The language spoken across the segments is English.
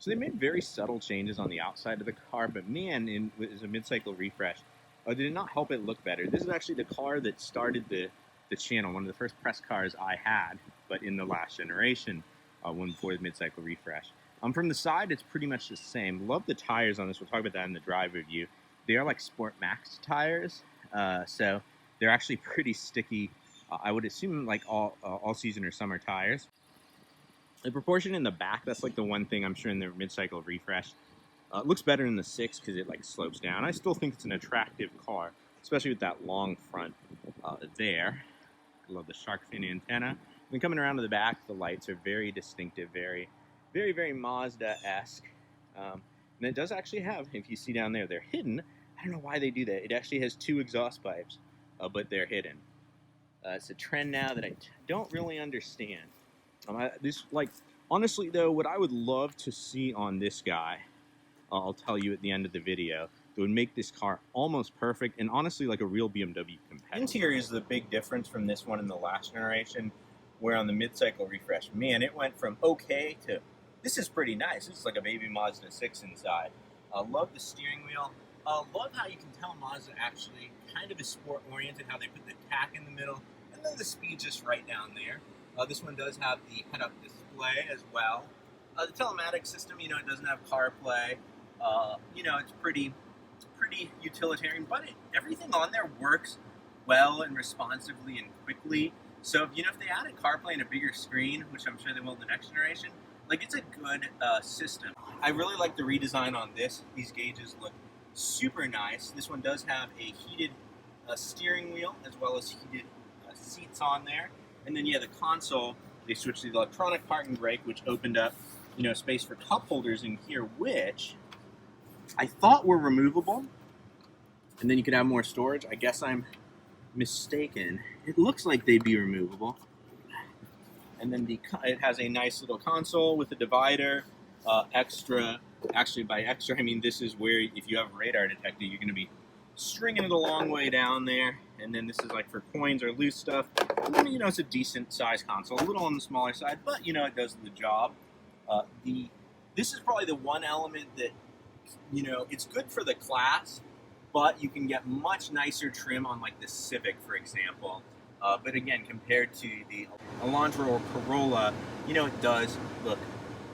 So they made very subtle changes on the outside of the car, but man, as a mid-cycle refresh, did it not help it look better. This is actually the car that started the channel, one of the first press cars I had, but in the last generation, one before the mid-cycle refresh. From the side, it's pretty much the same. Love the tires on this. We'll talk about that in the drive review. They are like Sport Max tires, so they're actually pretty sticky. I would assume like all season or summer tires. The proportion in the back, that's like the one thing I'm sure in the mid-cycle refresh. It looks better in the 6 because it like slopes down. I still think it's an attractive car, especially with that long front there. I love the shark fin antenna. And then coming around to the back, the lights are very distinctive, very, very, very Mazda-esque. And it does actually have, if you see down there, they're hidden. I don't know why they do that. It actually has 2 exhaust pipes, but they're hidden. It's a trend now that I don't really understand. Honestly though, what I would love to see on this guy, I'll tell you at the end of the video, that would make this car almost perfect and honestly like a real BMW competitor. Interior is the big difference from this one in the last generation, where on the mid-cycle refresh, man, it went from okay to this is pretty nice. This is like a baby Mazda 6 inside. Love the steering wheel. Love how you can tell Mazda actually kind of is sport-oriented, how they put the tack in the middle, and then the speed just right down there. This one does have the head-up display as well. The telematics system, it doesn't have CarPlay. It's pretty utilitarian, but everything on there works well and responsively and quickly. So, if they added CarPlay and a bigger screen, which I'm sure they will in the next generation, it's a good system. I really like the redesign on this. These gauges look super nice. This one does have a heated steering wheel as well as heated seats on there. And then, the console, they switched to the electronic parking brake, which opened up, space for cup holders in here, which I thought were removable. And then you could have more storage. I guess I'm mistaken. It looks like they'd be removable. And then it has a nice little console with a divider, extra. Actually, by extra, I mean this is where if you have a radar detector, you're going to be stringing it a long way down there. And then this is like for coins or loose stuff. And then, it's a decent size console, a little on the smaller side, but it does the job. This is probably the one element that, it's good for the class, but you can get much nicer trim on like the Civic, for example. But again, compared to the Elantra or Corolla, it does look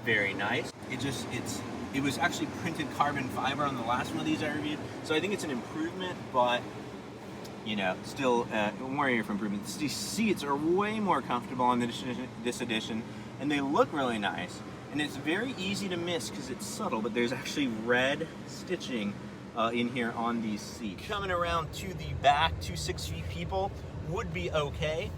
very nice. It was actually printed carbon fiber on the last one of these I reviewed, so I think it's an improvement, but still one area for improvement. These seats are way more comfortable on this edition, and they look really nice. And it's very easy to miss because it's subtle, but there's actually red stitching in here on these seats. Coming around to the back, 2 6-feet people would be okay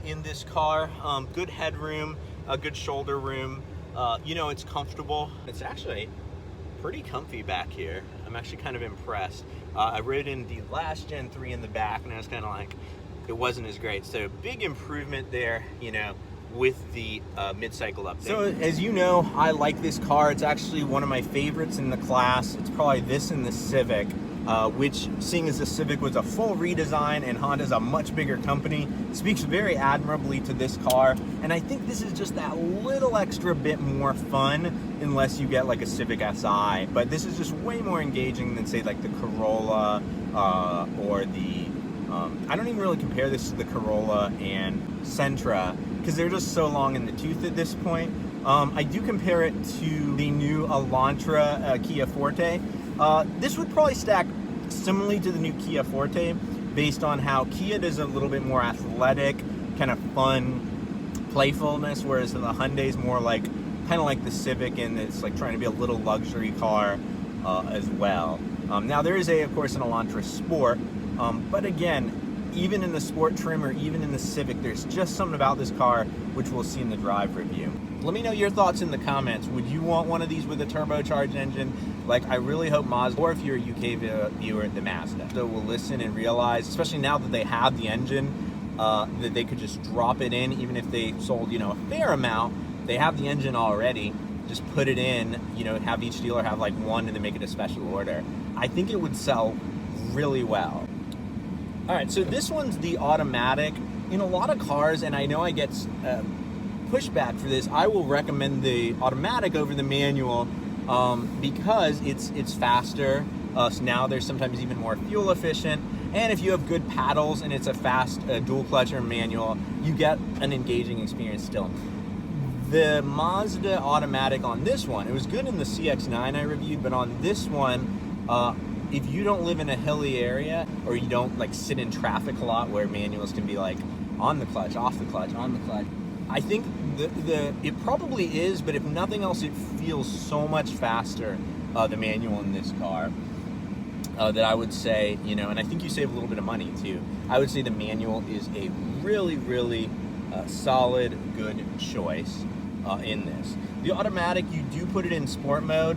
in this car. Good headroom, good shoulder room. It's comfortable. It's actually pretty comfy back here. I'm actually kind of impressed. I rode in the last Gen 3 in the back, and I was kind of like, it wasn't as great. So big improvement there, with the mid-cycle update. So as you know, I like this car. It's actually one of my favorites in the class. It's probably this and the Civic, which, seeing as the Civic was a full redesign and Honda's a much bigger company, speaks very admirably to this car. And I think this is just that little extra bit more fun, unless you get like a Civic Si. But this is just way more engaging than, say, like the Corolla or the I don't even really compare this to the Corolla and Sentra because they're just so long in the tooth at this point. I do compare it to the new Elantra Kia Forte. This would probably stack similarly to the new Kia Forte based on how Kia does a little bit more athletic, kind of fun playfulness, whereas the Hyundai's more like kind of like the Civic, and it's like trying to be a little luxury car as well. Now there is of course an Elantra Sport, but again, even in the Sport trim or even in the Civic, there's just something about this car which we'll see in the drive review. Let me know your thoughts in the comments. Would you want one of these with a turbocharged engine? Like, I really hope Mazda, or if you're a UK viewer, the Mazda. So we'll listen and realize, especially now that they have the engine, that they could just drop it in, even if they sold, a fair amount. They have the engine already. Just put it in, have each dealer have like one and then make it a special order. I think it would sell really well. All right, so this one's the automatic. In a lot of cars, and I know I get pushback for this, I will recommend the automatic over the manual because it's faster. So now there's sometimes even more fuel efficient. And if you have good paddles and it's a fast dual clutch or manual, you get an engaging experience still. The Mazda automatic on this one, it was good in the CX-9 I reviewed, but on this one, if you don't live in a hilly area or you don't like sit in traffic a lot where manuals can be like on the clutch, off the clutch, on the clutch, I think it probably is, but if nothing else, it feels so much faster, the manual in this car, that I would say, you know, and I think you save a little bit of money too. I would say the manual is a really, really solid, good choice in this. The automatic, you do put it in sport mode.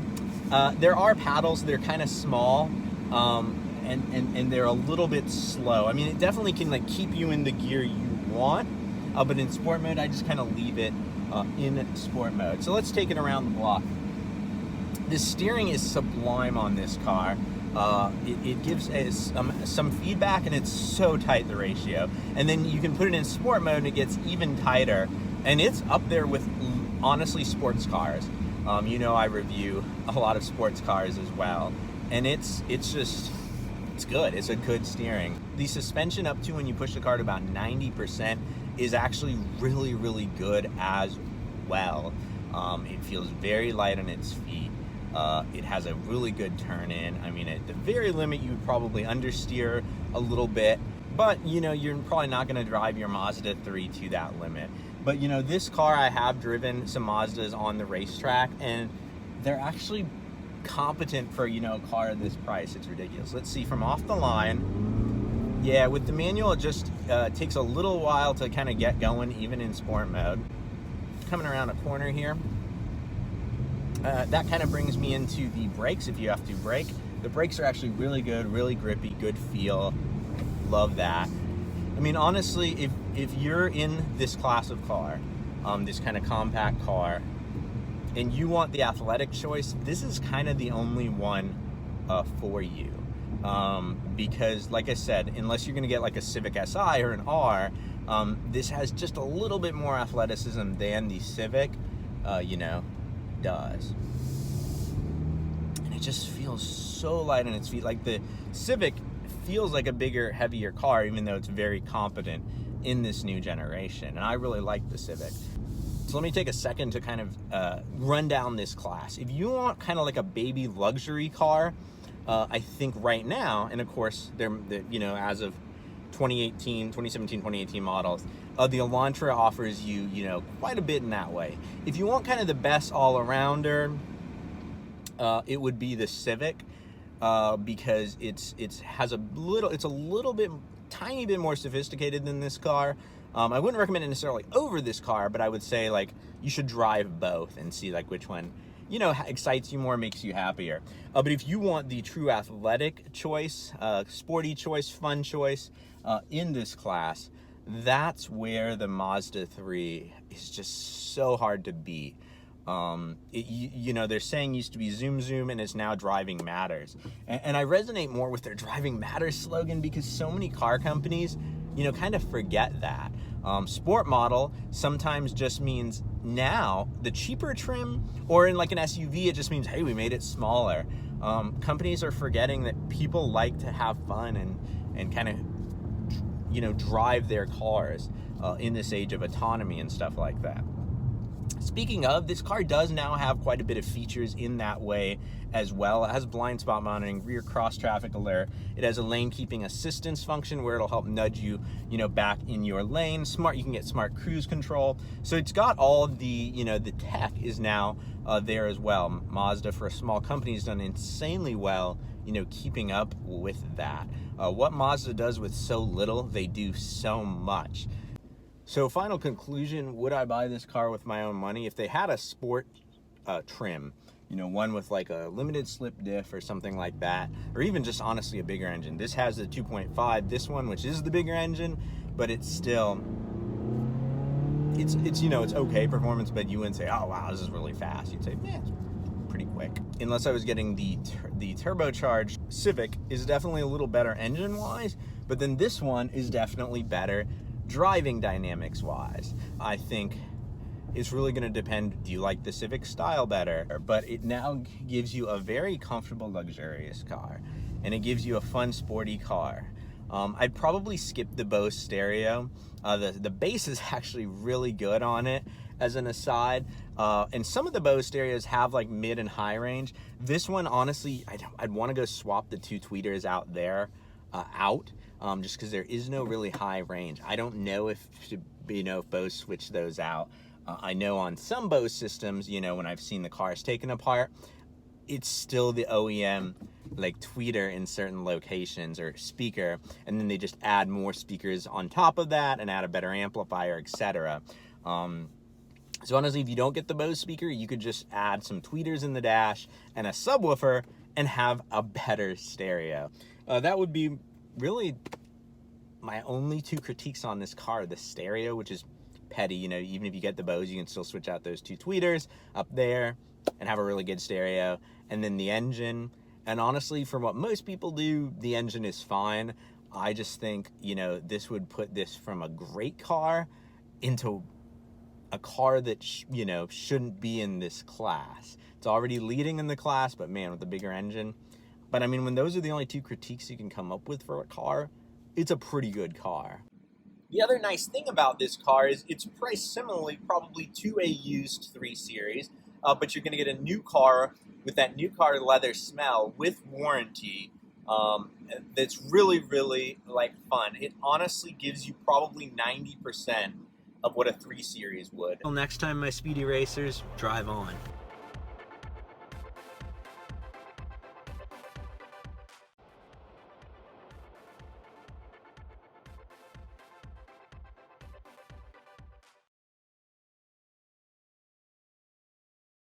There are paddles, they're kind of small, and they're a little bit slow. I mean, it definitely can like keep you in the gear you want, but in sport mode, I just kind of leave it in sport mode. So let's take it around the block. The steering is sublime on this car. It gives some feedback, and it's so tight, the ratio. And then you can put it in sport mode and it gets even tighter, and it's up there with, honestly, sports cars. You know, I review a lot of sports cars as well, and it's good. It's a good steering. The suspension up to when you push the car to about 90% is actually really, really good as well. It feels very light on its feet. It has a really good turn in. I mean, at the very limit, you would probably understeer a little bit, but you know, you're probably not going to drive your Mazda 3 to that limit. But you know, this car, I have driven some Mazdas on the racetrack, and they're actually competent for, you know, a car at this price. It's ridiculous. Let's see, from off the line, yeah, with the manual, it just takes a little while to kind of get going, even in sport mode. Coming around a corner here, that kind of brings me into the brakes. If you have to brake, the brakes are actually really good, really grippy, good feel. Love that. I mean, honestly, if you're in this class of car, this kind of compact car, and you want the athletic choice, this is kind of the only one for you. Because, like I said, unless you're going to get like a Civic Si or an R, this has just a little bit more athleticism than the Civic, you know, does. And it just feels so light on its feet. Like the Civic feels like a bigger, heavier car, even though it's very competent in this new generation. And I really like the Civic. So let me take a second to kind of run down this class. If you want kind of like a baby luxury car, I think right now, and of course, they're you know, as of 2017, 2018 models, the Elantra offers you, you know, quite a bit in that way. If you want kind of the best all-arounder, it would be the Civic, because it's a little bit, tiny bit more sophisticated than this car. I wouldn't recommend it necessarily over this car, but I would say like you should drive both and see like which one, you know, excites you more, makes you happier. But if you want the true athletic choice, sporty choice, fun choice in this class, that's where the Mazda 3 is just so hard to beat. You know, they're saying used to be zoom zoom and it's now driving matters. And I resonate more with their driving matters slogan because so many car companies, you know, kind of forget that. Sport model sometimes just means now the cheaper trim, or in like an SUV, it just means, hey, we made it smaller. Companies are forgetting that people like to have fun and kind of, you know, drive their cars in this age of autonomy and stuff like that. Speaking of, this car does now have quite a bit of features in that way as well. It has blind spot monitoring, rear cross traffic alert. It has a lane keeping assistance function where it'll help nudge you, you know, back in your lane. You can get smart cruise control. So it's got all the, you know, the tech is now there as well. Mazda, for a small company, has done insanely well, you know, keeping up with that. What Mazda does with so little, they do so much. So final conclusion, would I buy this car with my own money? If they had a sport trim, you know, one with like a limited slip diff or something like that, or even just honestly a bigger engine. This has the 2.5, this one, which is the bigger engine, but it's still, it's you know, it's okay performance, but you wouldn't say, oh wow, this is really fast. You'd say, yeah, it's pretty quick. Unless I was getting the turbocharged Civic is definitely a little better engine-wise, but then this one is definitely better driving dynamics wise. I think It's really going to depend, do you like the Civic style better? But it now gives you a very comfortable, luxurious car, and it gives you a fun, sporty car. I'd probably skip the Bose stereo. The bass is actually really good on it, as an aside. And some of the Bose stereos have like mid and high range. This one, honestly, I'd want to go swap the two tweeters out there, just because there is no really high range. I don't know if Bose switched those out. I know on some Bose systems, when I've seen the cars taken apart, it's still the OEM like tweeter in certain locations or speaker, and then they just add more speakers on top of that and add a better amplifier, etc. So honestly, if you don't get the Bose speaker, you could just add some tweeters in the dash and a subwoofer and have a better stereo. That would be really my only two critiques on this car. The stereo, which is petty, even if you get the Bose, you can still switch out those two tweeters up there and have a really good stereo. And then the engine, and honestly, for what most people do, the engine is fine. I just think, this would put this from a great car into a car that, shouldn't be in this class. It's already leading in the class, but man, with a bigger engine. But I mean, when those are the only two critiques you can come up with for a car, it's a pretty good car. The other nice thing about this car is it's priced similarly probably to a used 3 Series, but you're going to get a new car with that new car leather smell with warranty. That's really, really fun. It honestly gives you probably 90% of what a 3 Series would. Until next time, my speedy racers, drive on.